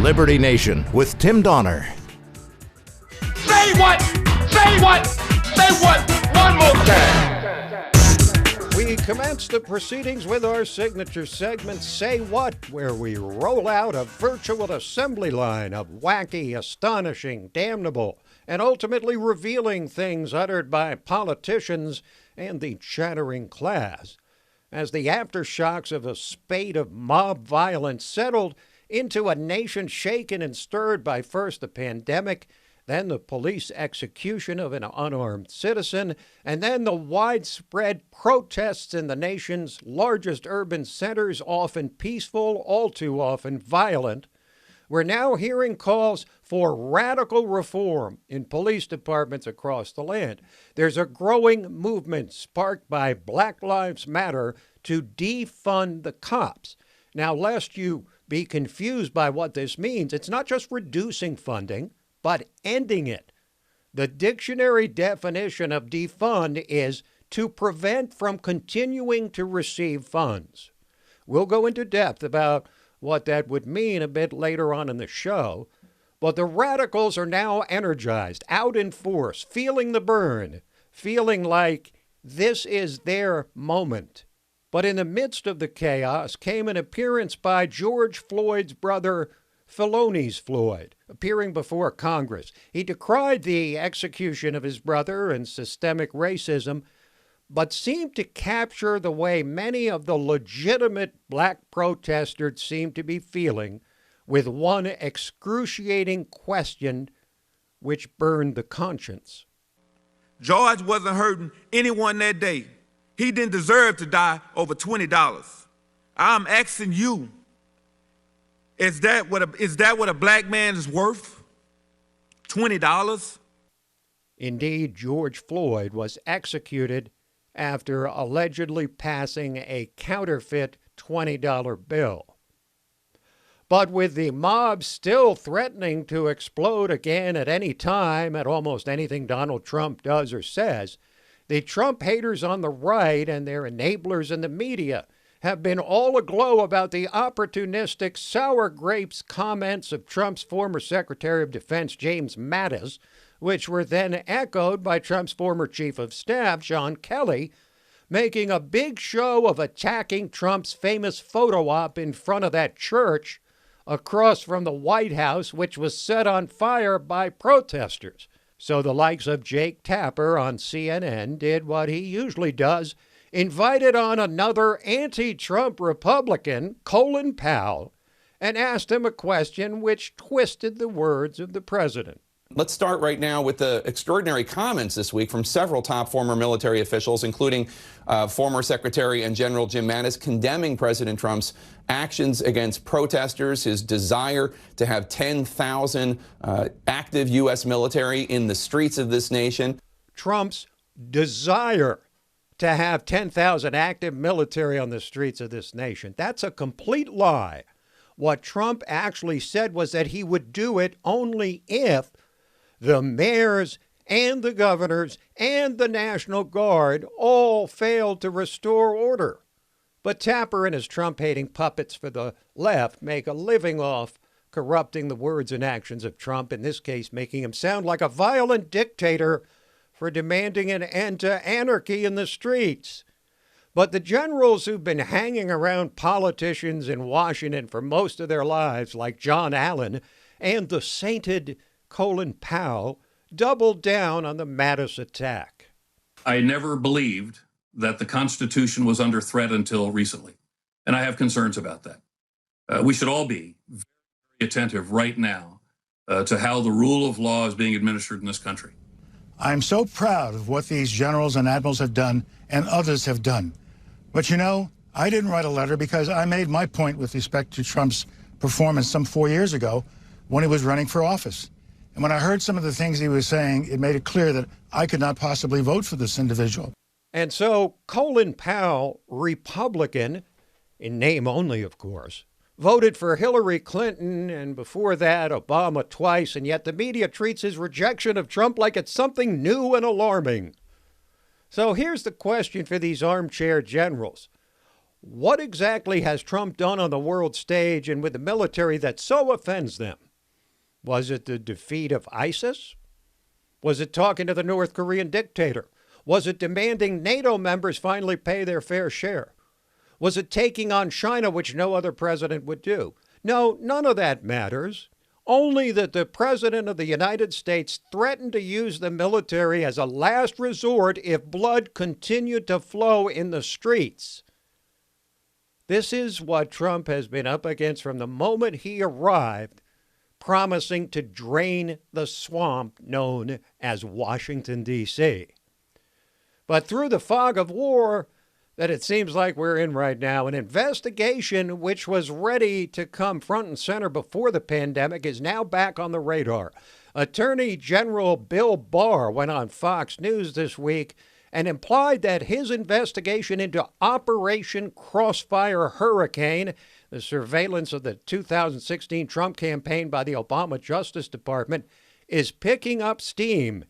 Liberty Nation with Tim Donner. Say what? Say what? Say what? One more time. We commence the proceedings with our signature segment, Say What, where we roll out a virtual assembly line of wacky, astonishing, damnable, and ultimately revealing things uttered by politicians and the chattering class. As the aftershocks of a spate of mob violence settled into a nation shaken and stirred by first the pandemic, then the police execution of an unarmed citizen, and then the widespread protests in the nation's largest urban centers, often peaceful, all too often violent, we're now hearing calls for radical reform in police departments across the land. There's a growing movement sparked by Black Lives Matter to defund the cops. Now, lest you be confused by what this means, it's not just reducing funding, but ending it. The dictionary definition of defund is to prevent from continuing to receive funds. We'll go into depth about what that would mean a bit later on in the show, but the radicals are now energized, out in force, feeling the burn, feeling like this is their moment. But in the midst of the chaos came an appearance by George Floyd's brother, Felonious Floyd, appearing before Congress. He decried the execution of his brother and systemic racism, but seemed to capture the way many of the legitimate black protesters seemed to be feeling, with one excruciating question which burned the conscience. George wasn't hurting anyone that day. He didn't deserve to die over $20. I'm asking you, is that what a black man is worth? $20? Indeed, George Floyd was executed after allegedly passing a counterfeit $20 bill. But with the mob still threatening to explode again at any time at almost anything Donald Trump does or says, the Trump haters on the right and their enablers in the media have been all aglow about the opportunistic sour grapes comments of Trump's former Secretary of Defense, James Mattis, which were then echoed by Trump's former Chief of Staff, John Kelly, making a big show of attacking Trump's famous photo op in front of that church across from the White House, which was set on fire by protesters. So the likes of Jake Tapper on CNN did what he usually does, invited on another anti-Trump Republican, Colin Powell, and asked him a question which twisted the words of the president. Let's start right now with the extraordinary comments this week from several top former military officials, including former Secretary and General Jim Mattis, condemning President Trump's actions against protesters, his desire to have 10,000 active U.S. military in the streets of this nation. Trump's desire to have 10,000 active military on the streets of this nation. That's a complete lie. What Trump actually said was that he would do it only if the mayors and the governors and the National Guard all failed to restore order. But Tapper and his Trump-hating puppets for the left make a living off corrupting the words and actions of Trump, in this case making him sound like a violent dictator for demanding an end to anarchy in the streets. But the generals who've been hanging around politicians in Washington for most of their lives, like John Allen and the sainted Colin Powell, doubled down on the Mattis attack. I never believed that the Constitution was under threat until recently, and I have concerns about that. We should all be very attentive right now to how the rule of law is being administered in this country. I'm so proud of what these generals and admirals have done and others have done. But you know, I didn't write a letter because I made my point with respect to Trump's performance some 4 years ago when he was running for office. And when I heard some of the things he was saying, it made it clear that I could not possibly vote for this individual. And so Colin Powell, Republican, in name only, of course, voted for Hillary Clinton and before that Obama twice, and yet the media treats his rejection of Trump like it's something new and alarming. So here's the question for these armchair generals. What exactly has Trump done on the world stage and with the military that so offends them? Was it the defeat of ISIS? Was it talking to the North Korean dictator? Was it demanding NATO members finally pay their fair share? Was it taking on China, which no other president would do? No, none of that matters. Only that the President of the United States threatened to use the military as a last resort if blood continued to flow in the streets. This is what Trump has been up against from the moment he arrived, promising to drain the swamp known as Washington, D.C. But through the fog of war that it seems like we're in right now, an investigation which was ready to come front and center before the pandemic is now back on the radar. Attorney General Bill Barr went on Fox News this week and implied that his investigation into Operation Crossfire Hurricane, the surveillance of the 2016 Trump campaign by the Obama Justice Department, is picking up steam.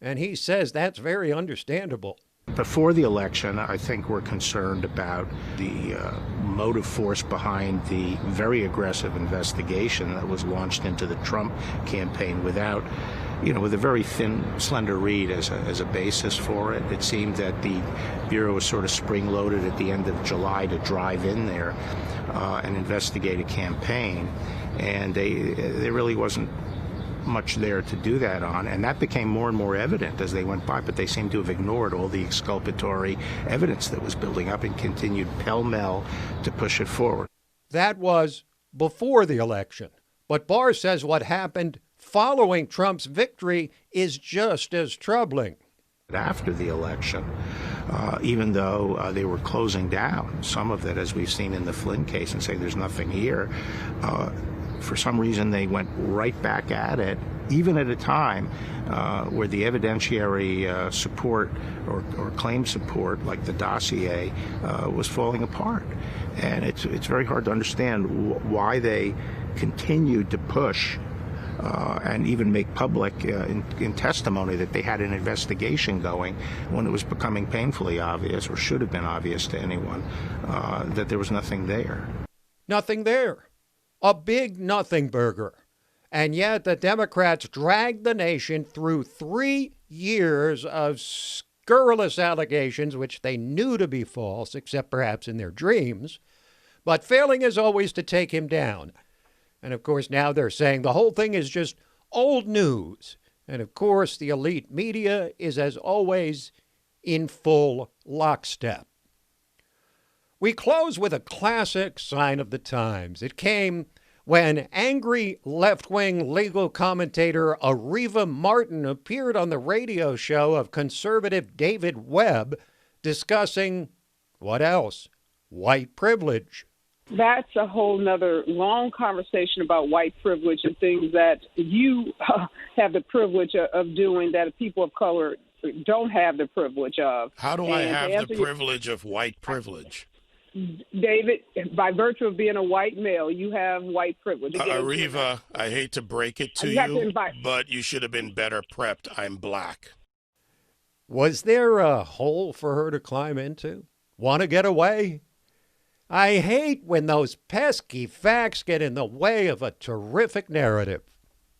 And he says that's very understandable. Before the election, I think we're concerned about the motive force behind the very aggressive investigation that was launched into the Trump campaign with a very thin, slender reed as a basis for it. It seemed that the Bureau was sort of spring-loaded at the end of July to drive in there and investigate a campaign, and there really wasn't much there to do that on, and that became more and more evident as they went by, but they seem to have ignored all the exculpatory evidence that was building up and continued pell-mell to push it forward. That was before the election. But Barr says what happened following Trump's victory is just as troubling. After the election, even though they were closing down some of it, as we've seen in the Flynn case, and saying there's nothing here, for some reason they went right back at it, even at a time where the evidentiary support or claim support, like the dossier, was falling apart. And it's very hard to understand why they continued to push and even make public in testimony that they had an investigation going when it was becoming painfully obvious, or should have been obvious to anyone, that there was nothing there. Nothing there. A big nothing burger. And yet the Democrats dragged the nation through 3 years of scurrilous allegations, which they knew to be false, except perhaps in their dreams, but failing as always to take him down. And of course, now they're saying the whole thing is just old news. And of course, the elite media is, as always, in full lockstep. We close with a classic sign of the times. It came when angry left-wing legal commentator Areva Martin appeared on the radio show of conservative David Webb discussing, what else? White privilege. That's a whole nother long conversation about white privilege and things that you have the privilege of doing that people of color don't have the privilege of. How do I have the privilege of white privilege? David, by virtue of being a white male, you have white privilege. Areva, I hate to break it to you, but you should have been better prepped. I'm black. Was there a hole for her to climb into? Want to get away? I hate when those pesky facts get in the way of a terrific narrative.